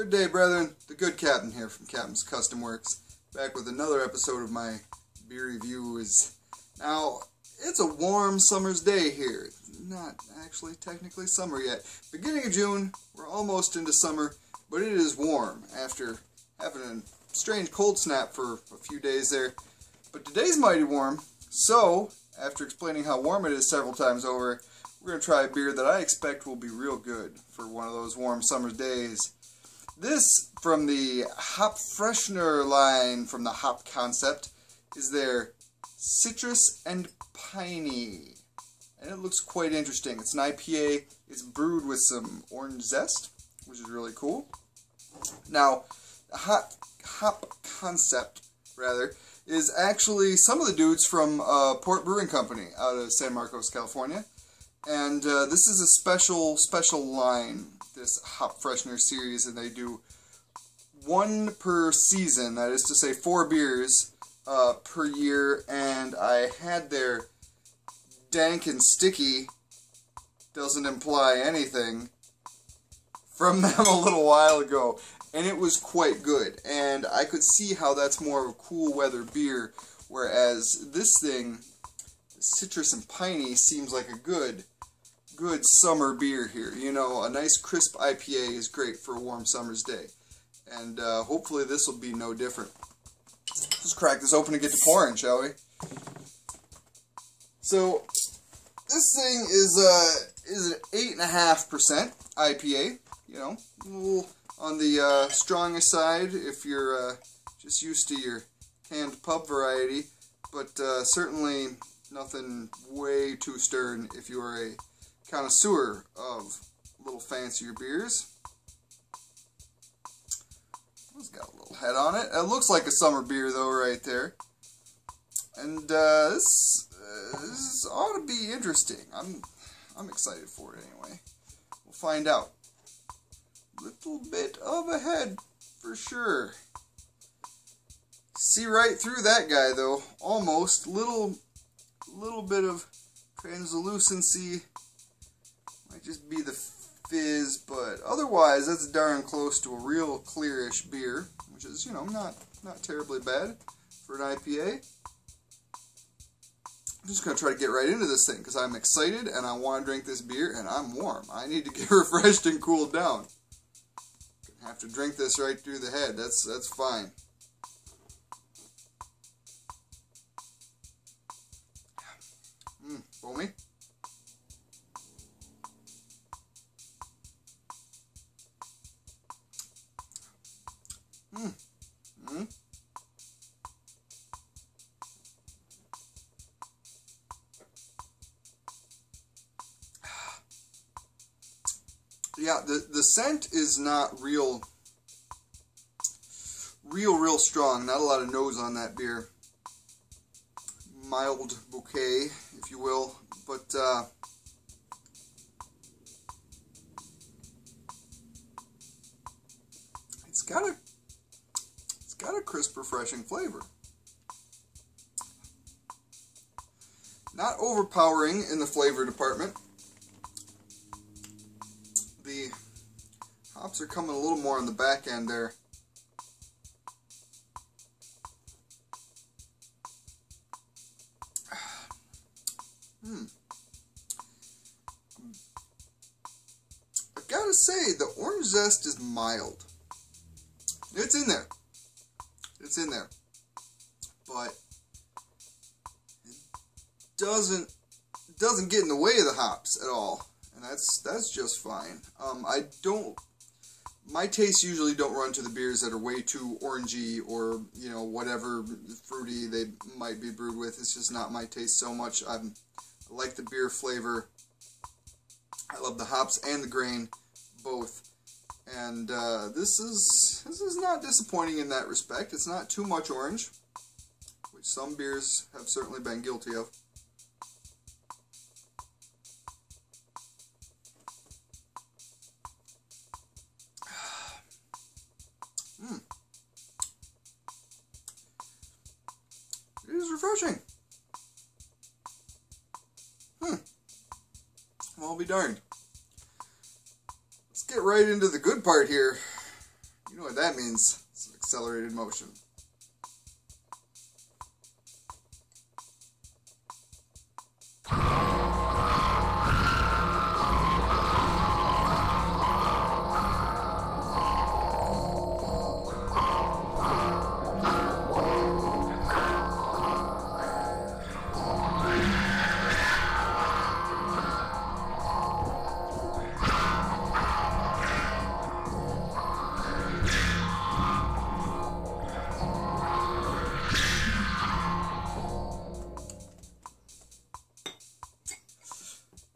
Good day, brethren. The good captain here from CapnsKustomWorks, back with another episode of my beer reviews. Now, it's a warm summer's day here. Not actually technically summer yet. Beginning of June, we're almost into summer, but it is warm after having a strange cold snap for a few days there. But today's mighty warm, so after explaining how warm it is several times over, we're going to try a beer that I expect will be real good for one of those warm summer days. This, from the Hop Freshener line from the Hop Concept, is their Citrus and Piney. And it looks quite interesting. It's an IPA. It's brewed with some orange zest, which is really cool. Now, the Hop Concept, rather, is actually some of the dudes from Port Brewing Company out of San Marcos, California. And this is a special line, this Hop Freshener series, and they do one per season, that is to say 4 beers per year, and I had their dank and sticky, doesn't imply anything, from them a little while ago, and it was quite good, and I could see how that's more of a cool weather beer, whereas this thing, Citrus and Piney, seems like a good summer beer here. You know, a nice crisp IPA is great for a warm summer's day. And hopefully this will be no different. Let's crack this open and get to pouring, shall we? So, this thing is an 8.5% IPA. You know, a little on the strongest side if you're just used to your canned pub variety. But certainly nothing way too stern if you are a connoisseur of little fancier beers. It's got a little head on it. It looks like a summer beer though right there. And this ought to be interesting. I'm excited for it anyway. We'll find out. Little bit of a head for sure. See right through that guy though. Almost. Little bit of translucency. Might just be the fizz, but otherwise that's darn close to a real clearish beer, which is, you know, not terribly bad for an IPA. I'm just going to try to get right into this thing because I'm excited and I want to drink this beer and I'm warm. I need to get refreshed and cooled down. Gonna have to drink this right through the head. That's fine. Foamy. Yeah, the scent is not real strong. Not a lot of nose on that beer. Mild bouquet, if you will, but it's got a crisp, refreshing flavor. Not overpowering in the flavor department. The hops are coming a little more on the back end there. I've got to say, the orange zest is mild. It's in there. It's in there. But it doesn't get in the way of the hops at all. And that's just fine. My tastes usually don't run to the beers that are way too orangey or, you know, whatever fruity they might be brewed with. It's just not my taste so much. I like the beer flavor. I love the hops and the grain, both. And this is not disappointing in that respect. It's not too much orange, which some beers have certainly been guilty of. It is refreshing. Well, I'll be darned. Let's get right into the good part here. You know what that means? It's accelerated motion.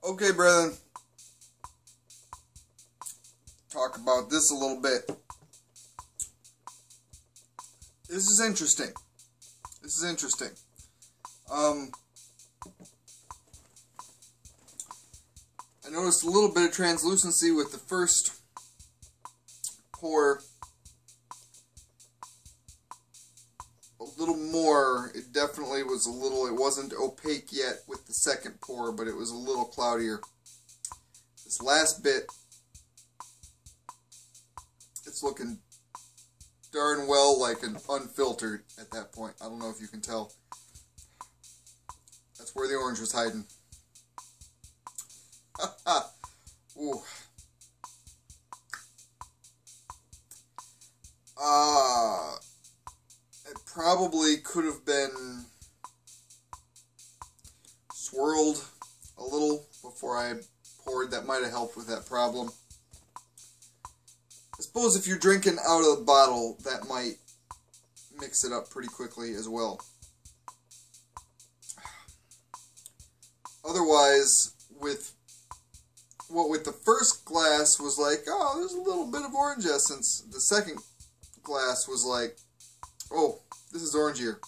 Okay, brethren, talk about this a little bit. This is interesting. This is interesting. I noticed a little bit of translucency with the first pour. A little more. It definitely was a little, it wasn't opaque yet with the second pour, but it was a little cloudier. This last bit, it's looking darn well like an unfiltered at that point. I don't know if you can tell. That's where the orange was hiding. Ooh. It probably could have been swirled a little before I poured. That might have helped with that problem. I suppose if you're drinking out of the bottle, that might mix it up pretty quickly as well. Otherwise, with the first glass was like, oh, there's a little bit of orange essence. The second glass was like, oh, this is orangier.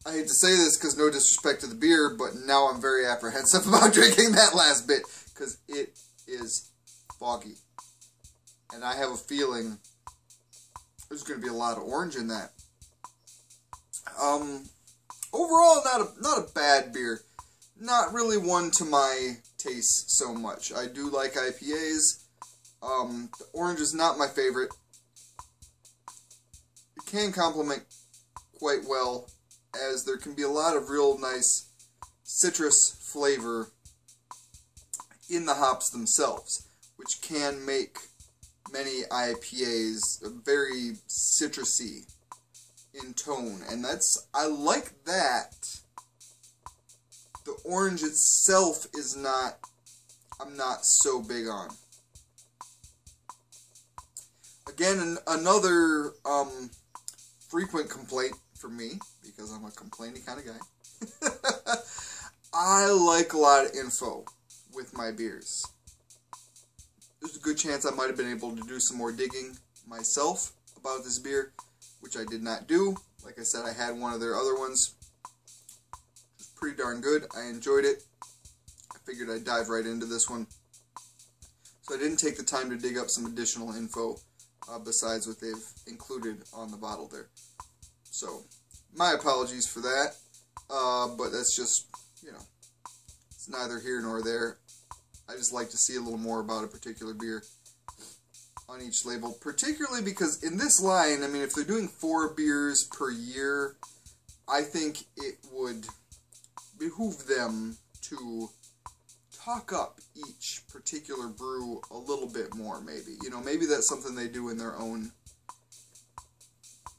I hate to say this because no disrespect to the beer, but now I'm very apprehensive about drinking that last bit because it is foggy. And I have a feeling there's going to be a lot of orange in that. Overall, not a bad beer. Not really one to my taste so much. I do like IPAs. The orange is not my favorite. It can complement quite well, as there can be a lot of real nice citrus flavor in the hops themselves, which can make many IPAs very citrusy in tone, and I like that. The orange itself is not, I'm not so big on. Again, another frequent complaint for me, because I'm a complainy kind of guy. I like a lot of info with my beers. There's a good chance I might have been able to do some more digging myself about this beer, which I did not do. Like I said, I had one of their other ones. It was pretty darn good. I enjoyed it. I figured I'd dive right into this one. So I didn't take the time to dig up some additional info besides what they've included on the bottle there. So, my apologies for that. But that's just, you know, it's neither here nor there. I just like to see a little more about a particular beer on each label, particularly because in this line, I mean, if they're doing 4 beers per year, I think it would behoove them to talk up each particular brew a little bit more, maybe. You know, maybe that's something they do in their own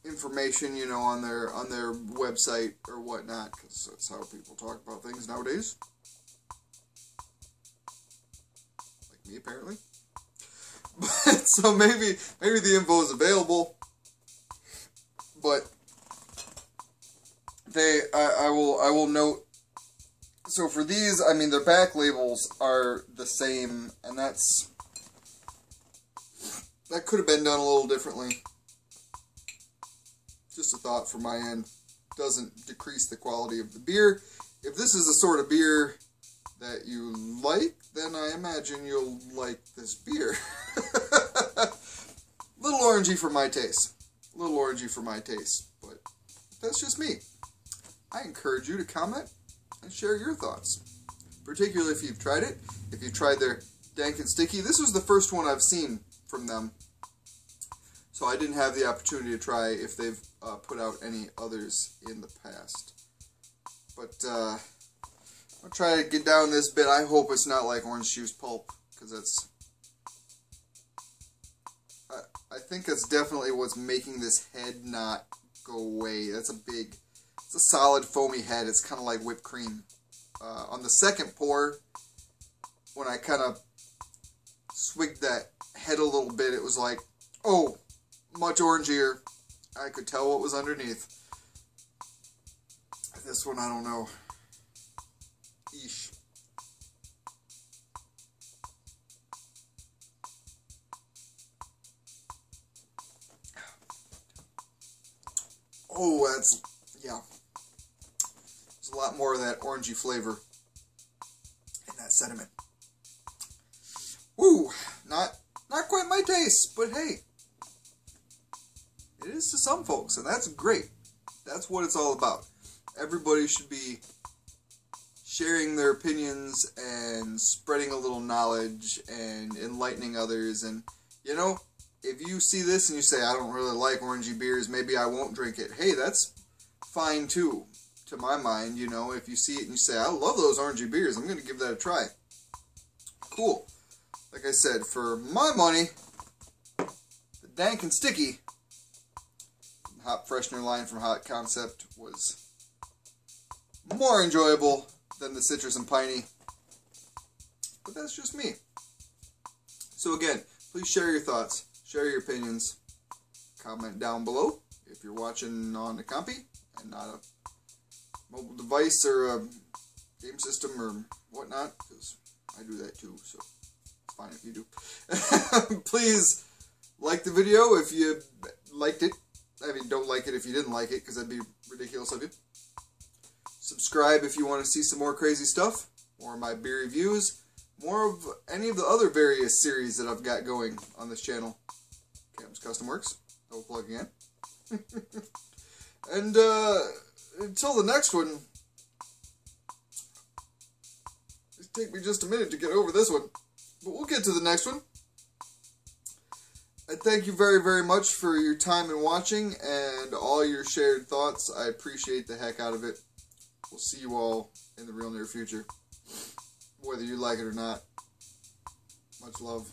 information, you know, on their website or whatnot, because that's how people talk about things nowadays. Like me, apparently. But, so maybe the info is available, but I will note. So for these, I mean, their back labels are the same, and that could have been done a little differently. Just a thought from my end. Doesn't decrease the quality of the beer. If this is the sort of beer that you like, then I imagine you'll like this beer. Little orangey for my taste. But that's just me. I encourage you to comment and share your thoughts. Particularly if you've tried it. If you've tried their Dank and Sticky. This was the first one I've seen from them. So I didn't have the opportunity to try if they've put out any others in the past. But I'll try to get down this bit. I hope it's not like orange juice pulp, because that's... I think that's definitely what's making this head not go away. That's a big... It's a solid foamy head. It's kind of like whipped cream. On the second pour, when I kind of swigged that head a little bit, it was like, oh, much orangier. I could tell what was underneath. This one, I don't know. Eesh. Oh, that's, yeah. There's a lot more of that orangey flavor in that sediment. Ooh, not quite my taste, but hey, it is to some folks, and that's great. That's what it's all about. Everybody should be sharing their opinions and spreading a little knowledge and enlightening others. And, you know, if you see this and you say, I don't really like orangey beers, maybe I won't drink it. Hey, that's fine too, to my mind. You know, if you see it and you say, I love those orangey beers, I'm going to give that a try. Cool. Like I said, for my money, the dank and sticky hop freshener line from Hot Concept was more enjoyable than the citrus and piney. But that's just me. So again, please share your thoughts, share your opinions, comment down below if you're watching on a compy and not a mobile device or a game system or whatnot, because I do that too, so it's fine if you do. Please like the video if you liked it. I mean, don't like it if you didn't like it, because that'd be ridiculous of you. Subscribe if you want to see some more crazy stuff, more of my beer reviews, more of any of the other various series that I've got going on this channel. CapnsKustomWorks. No plug again. And until the next one, it'll take me just a minute to get over this one, but we'll get to the next one. I thank you very, very much for your time and watching and all your shared thoughts. I appreciate the heck out of it. We'll see you all in the real near future, whether you like it or not. Much love.